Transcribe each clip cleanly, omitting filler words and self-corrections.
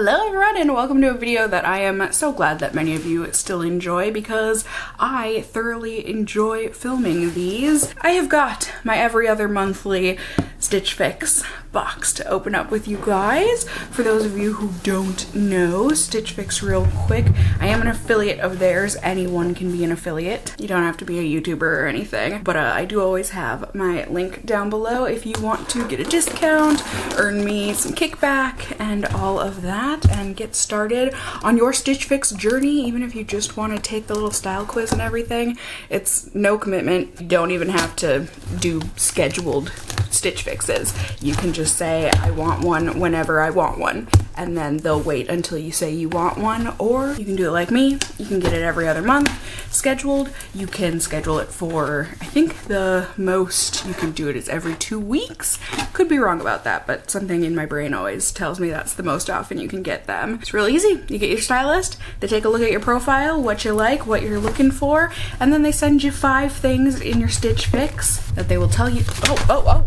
Hello everyone and welcome to a video that I am so glad that many of you still enjoy because I thoroughly enjoy filming these. I have got my every other monthly Stitch Fix box to open up with you guys. For those of you who don't know Stitch Fix real quick, I am an affiliate of theirs. Anyone can be an affiliate. You don't have to be a YouTuber or anything, but I do always have my link down below if you want to get a discount, earn me some kickback and all of that, and get started on your Stitch Fix journey. Even if you just want to take the little style quiz and everything, it's no commitment. You don't even have to do scheduled Stitch Fixes. You can just say I want one whenever I want one, and then they'll wait until you say you want one. Or you can do it like me. You can get it every other month scheduled. You can schedule it for, I think the most you can do it is every 2 weeks. Could be wrong about that, but something in my brain always tells me that's the most often you can get them. It's real easy. You get your stylist, they take a look at your profile, what you like, what you're looking for, and then they send you 5 things in your Stitch Fix that they will tell you. Oh.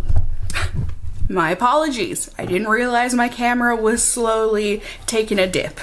My apologies. I didn't realize my camera was slowly taking a dip.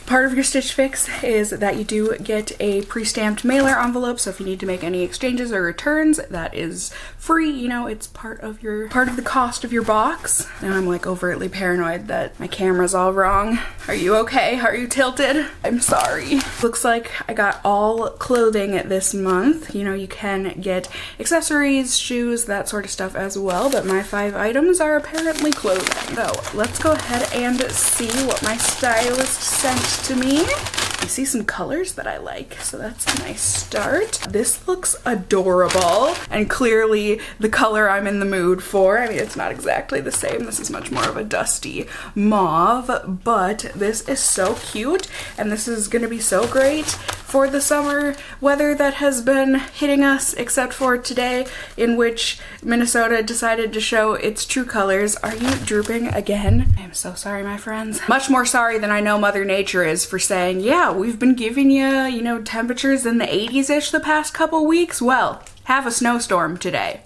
Part of your Stitch Fix is that you do get a pre-stamped mailer envelope, so if you need to make any exchanges or returns, that is free. You know, it's part of the cost of your box. And I'm like overtly paranoid that my camera's all wrong. Are you okay? Are you tilted? I'm sorry. Looks like I got all clothing this month. You know, you can get accessories, shoes, that sort of stuff as well, but my 5 items are apparently clothing. So let's go ahead and see what my stylist sent to me. I see some colors that I like, so that's a nice start. This looks adorable and clearly the color I'm in the mood for. I mean, it's not exactly the same. This is much more of a dusty mauve, but this is so cute and this is gonna be so great for the summer weather that has been hitting us, except for today, in which Minnesota decided to show its true colors. Are you drooping again? I'm so sorry, my friends. Much more sorry than I know Mother Nature is for saying, yeah, we've been giving you, temperatures in the 80s-ish the past couple weeks. Well, have a snowstorm today.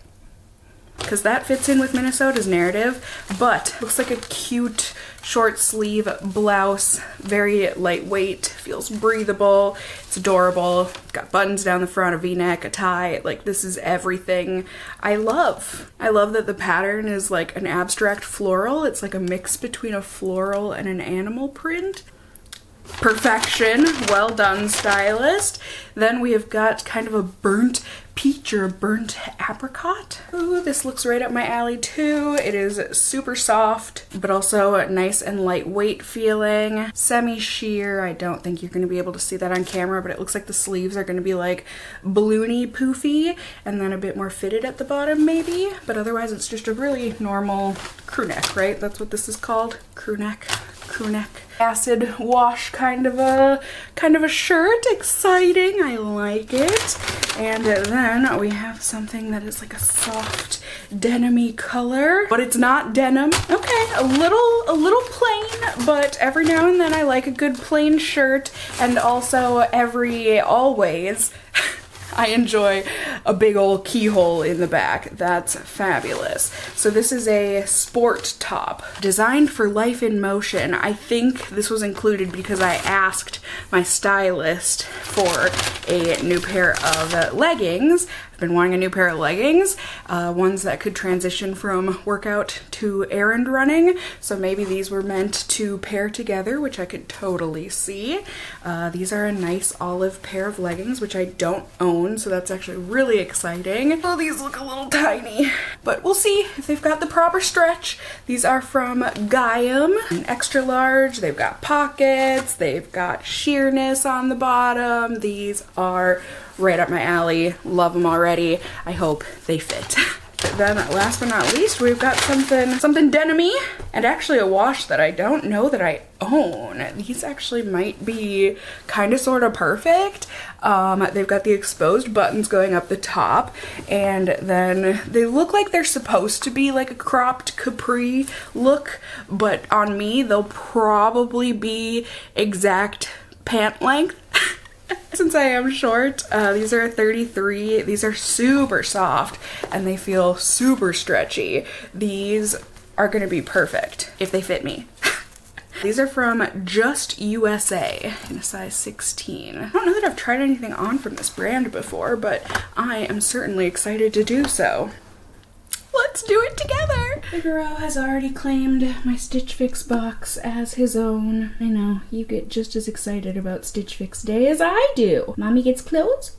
Because that fits in with Minnesota's narrative, but looks like a cute short sleeve blouse, very lightweight, feels breathable, it's adorable, it's got buttons down the front, a v-neck, a tie, like this is everything I love. I love that the pattern is like an abstract floral. It's like a mix between a floral and an animal print. Perfection. Well done, stylist. Then we have got kind of a burnt peach or a burnt apricot. Ooh, this looks right up my alley too. It is super soft, but also nice and lightweight feeling. Semi-sheer. I don't think you're going to be able to see that on camera, but it looks like the sleeves are going to be like balloony poofy and then a bit more fitted at the bottom maybe, but otherwise it's just a really normal crew neck, right? That's what this is called. Crew neck. Acid wash kind of a shirt. Exciting. I like it. And then we have something that is like a soft denim-y color, but it's not denim. Okay, a little plain, but every now and then I like a good plain shirt, and also always I enjoy a big old keyhole in the back. That's fabulous. So this is a sport top designed for life in motion. I think this was included because I asked my stylist for a new pair of leggings. I've been wanting a new pair of leggings, ones that could transition from workout to errand running. So maybe these were meant to pair together, which I could totally see. These are a nice olive pair of leggings, which I don't own, so that's actually really exciting. Oh, these look a little tiny, but we'll see if they've got the proper stretch. These are from Balm, an extra large. They've got pockets, they've got sheerness on the bottom. These are right up my alley. Love them already. I hope they fit. Then last but not least, we've got something denim-y, and actually a wash that I don't know that I own. These actually might be kind of sort of perfect. They've got the exposed buttons going up the top, and then they look like they're supposed to be like a cropped capri look, but on me they'll probably be exact pant length. Since I am short, these are a 33. These are super soft and they feel super stretchy. These are gonna be perfect if they fit me. These are from Just USA in a size 16. I don't know that I've tried anything on from this brand before, but I am certainly excited to do so. Let's do it together! Figaro has already claimed my Stitch Fix box as his own. I know, you get just as excited about Stitch Fix Day as I do. Mommy gets clothes,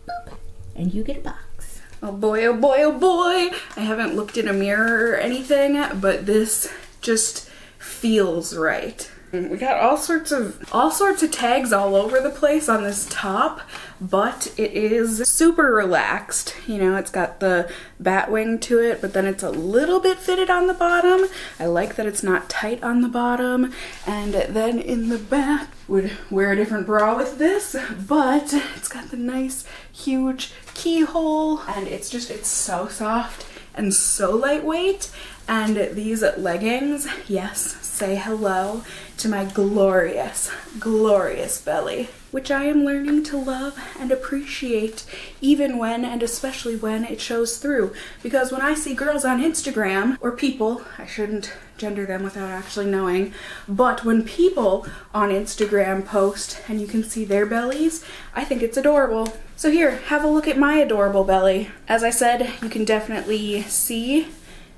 boop, and you get a box. Oh boy, oh boy, oh boy! I haven't looked in a mirror or anything, but this just feels right. We got all sorts of tags all over the place on this top, but it is super relaxed. You know, it's got the bat wing to it, but then it's a little bit fitted on the bottom. I like that it's not tight on the bottom. And then in the back, would wear a different bra with this, but it's got the nice huge keyhole, and it's so soft and so lightweight. And these leggings, yes, say hello to my glorious, glorious belly, which I am learning to love and appreciate, even when and especially when it shows through. Because when I see girls on Instagram, or people, I shouldn't gender them without actually knowing, but when people on Instagram post and you can see their bellies, I think it's adorable. So here, have a look at my adorable belly. As I said, you can definitely see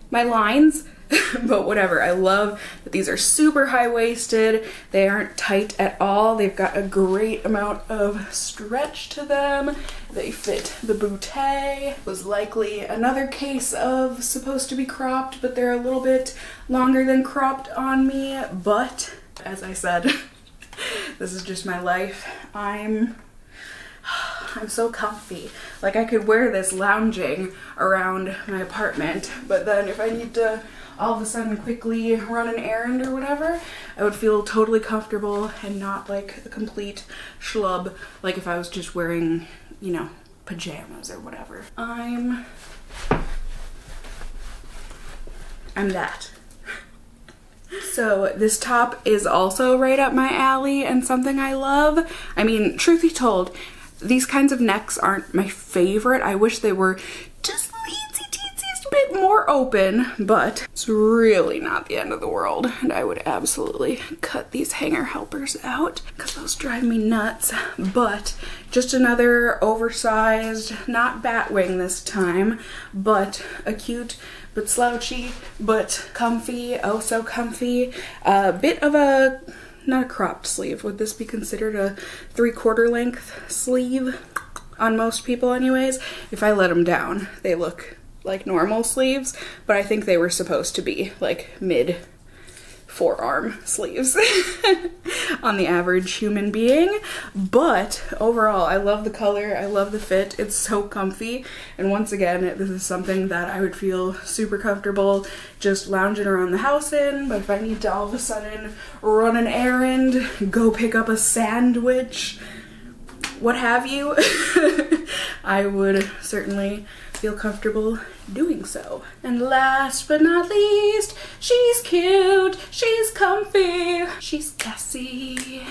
my lines, but whatever. I love that these are super high-waisted. They aren't tight at all. They've got a great amount of stretch to them. They fit the bootay. It was likely another case of supposed to be cropped, but they're a little bit longer than cropped on me. But as I said, this is just my life. I'm so comfy. Like, I could wear this lounging around my apartment, but then if I need to all of a sudden quickly run an errand or whatever, I would feel totally comfortable and not like a complete schlub, like if I was just wearing, you know, pajamas or whatever. I'm that. So this top is also right up my alley and something I love. I mean, truth be told, these kinds of necks aren't my favorite. I wish they were just a bit more open, but it's really not the end of the world. And I would absolutely cut these hanger helpers out because those drive me nuts. But just another oversized, not bat wing this time, but a cute but slouchy but comfy, oh so comfy, bit of a, not a cropped sleeve. Would this be considered a 3/4 length sleeve? On most people anyways. If I let them down, they look like normal sleeves, but I think they were supposed to be like mid forearm sleeves on the average human being. But overall, I love the color, I love the fit, it's so comfy, and once again, this is something that I would feel super comfortable just lounging around the house in. But if I need to all of a sudden run an errand, go pick up a sandwich, what have you, I would certainly feel comfortable doing so. And last but not least, she's cute, she's comfy, she's Cassie.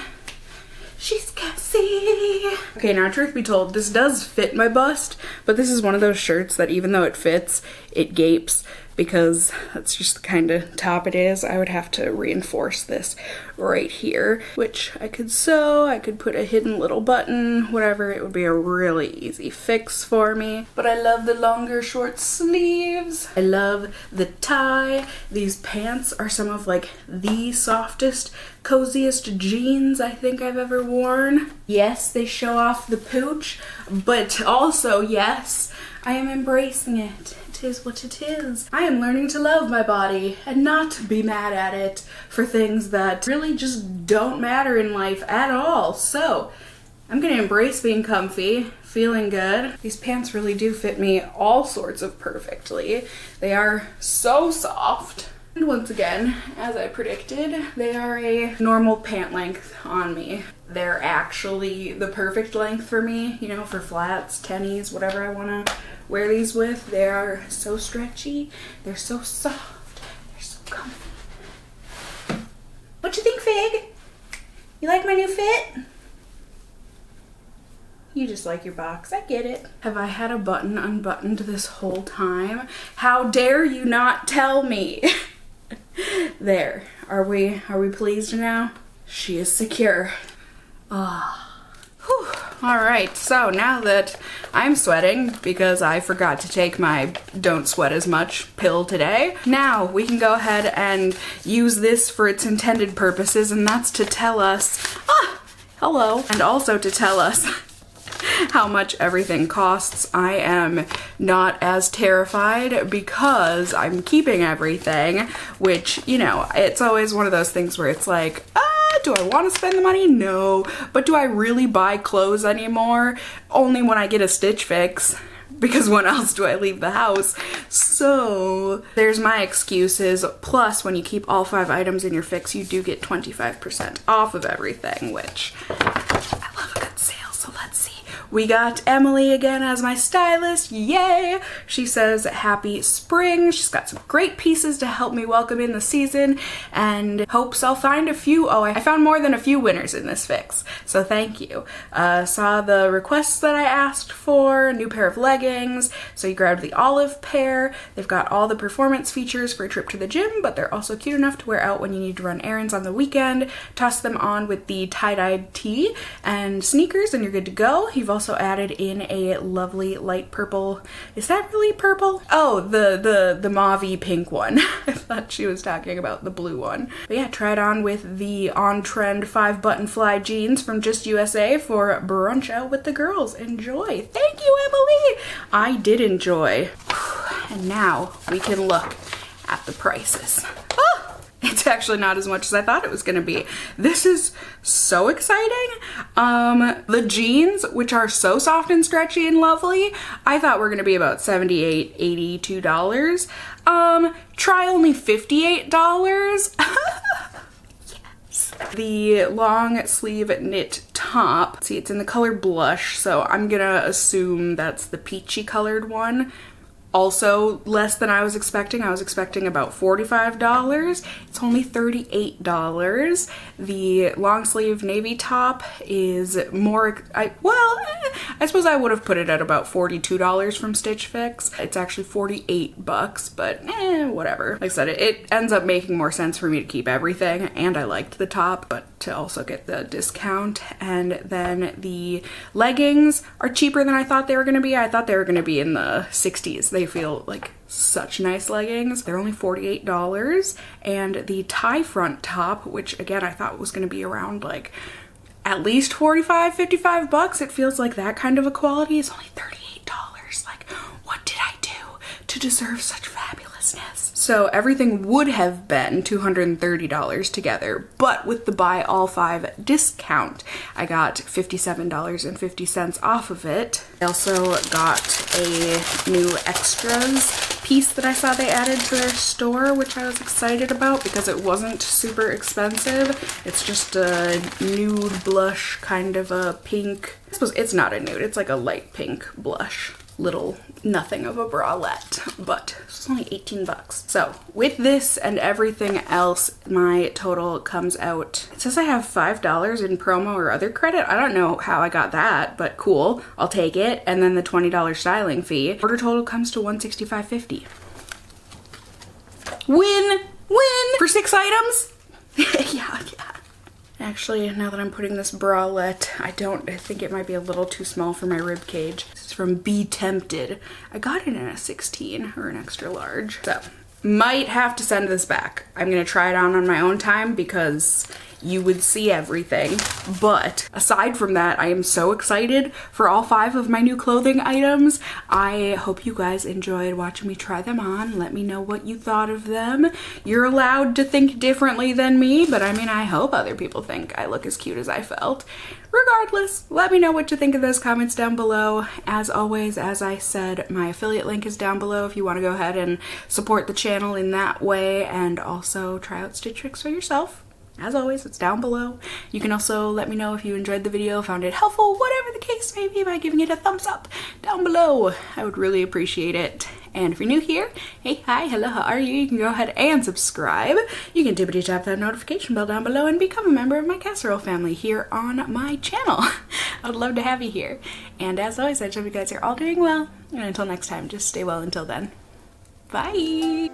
She's Cassie. Okay, now truth be told, this does fit my bust, but this is one of those shirts that even though it fits, it gapes, because that's just the kind of top it is. I would have to reinforce this right here, which I could sew, I could put a hidden little button, whatever. It would be a really easy fix for me. But I love the longer short sleeves. I love the tie. These pants are some of like the softest, coziest jeans I think I've ever worn. Yes, they show off the pooch, but also yes, I am embracing it. It is what it is. I am learning to love my body and not be mad at it for things that really just don't matter in life at all. So I'm gonna embrace being comfy, feeling good. These pants really do fit me all sorts of perfectly. They are so soft. And once again, as I predicted, they are a normal pant length on me. They're actually the perfect length for me, you know, for flats, tennies, whatever I want to wear these with. They are so stretchy, they're so soft, they're so comfy. What you think, Fig? You like my new fit? You just like your box, I get it. Have I had a button unbuttoned this whole time? How dare you not tell me? There, Are we pleased now? She is secure. Whew. All right, so now that I'm sweating because I forgot to take my don't sweat as much pill today, now we can go ahead and use this for its intended purposes, and that's to tell us, hello, and also to tell us how much everything costs. I am not as terrified because I'm keeping everything, which, you know, it's always one of those things where it's like, do I want to spend the money? No. But do I really buy clothes anymore? Only when I get a Stitch Fix, because when else do I leave the house? So there's my excuses. Plus, when you keep all 5 items in your Fix, you do get 25% off of everything, which I love a good sale. So let's see. We got Emily again as my stylist, yay! She says happy spring. She's got some great pieces to help me welcome in the season and hopes I'll find a few. Oh, I found more than a few winners in this Fix, so thank you. Saw the requests that I asked for, a new pair of leggings, so you grabbed the olive pair. They've got all the performance features for a trip to the gym, but they're also cute enough to wear out when you need to run errands on the weekend. Toss them on with the tie-dyed tee and sneakers and you're good to go. You've also added in a lovely light purple. Is that really purple? Oh, the mauve-y pink one. I thought she was talking about the blue one. But yeah, try it on with the on-trend 5-button fly jeans from Just USA for brunch out with the girls. Enjoy. Thank you, Emily. I did enjoy. And now we can look at the prices. It's actually not as much as I thought it was gonna be. This is so exciting. The jeans, which are so soft and stretchy and lovely, I thought were gonna be about $78, $82. Try only $58. Yes. The long sleeve knit top, see, it's in the color blush, so I'm gonna assume that's the peachy colored one. Also less than I was expecting. I was expecting about $45. It's only $38. The long sleeve navy top is more, I suppose I would have put it at about $42 from Stitch Fix. It's actually $48, but whatever. Like I said, it ends up making more sense for me to keep everything, and I liked the top, but to also get the discount. And then the leggings are cheaper than I thought they were gonna be. I thought they were gonna be in the 60s. They feel like such nice leggings. They're only $48. And the tie front top, which again I thought was going to be around like at least $45, $55, it feels like that kind of a quality, is only $38. Like, what did I do to deserve such fabulousness? So everything would have been $230 together, but with the buy all 5 discount, I got $57.50 off of it. I also got a new extras piece that I saw they added to their store, which I was excited about because it wasn't super expensive. It's just a nude blush, kind of a pink. I suppose it's not a nude, it's like a light pink blush. Little nothing of a bralette, but it's only $18. So with this and everything else, my total comes out, it says I have $5 in promo or other credit. I don't know how I got that, but cool, I'll take it. And then the $20 styling fee. Order total comes to $165.50. Win for 6 items. yeah. Actually, now that I'm putting this bralette, I think it might be a little too small for my rib cage. This is from Be Tempted. I got it in a 16 or an extra large. So, might have to send this back. I'm gonna try it on my own time because you would see everything. But aside from that, I am so excited for all 5 of my new clothing items. I hope you guys enjoyed watching me try them on. Let me know what you thought of them. You're allowed to think differently than me, but I mean, I hope other people think I look as cute as I felt. Regardless, let me know what you think of those comments down below. As always, as I said, my affiliate link is down below if you want to go ahead and support the channel in that way, and also try out Stitch Fix for yourself. As always, it's down below. You can also let me know if you enjoyed the video, found it helpful, whatever the case may be, by giving it a thumbs up down below. I would really appreciate it. And if you're new here, hey, hi, hello, how are you? You can go ahead and subscribe. You can tippity tap that notification bell down below and become a member of my casserole family here on my channel. I would love to have you here. And as always, I hope you guys are all doing well. And until next time, just stay well until then. Bye!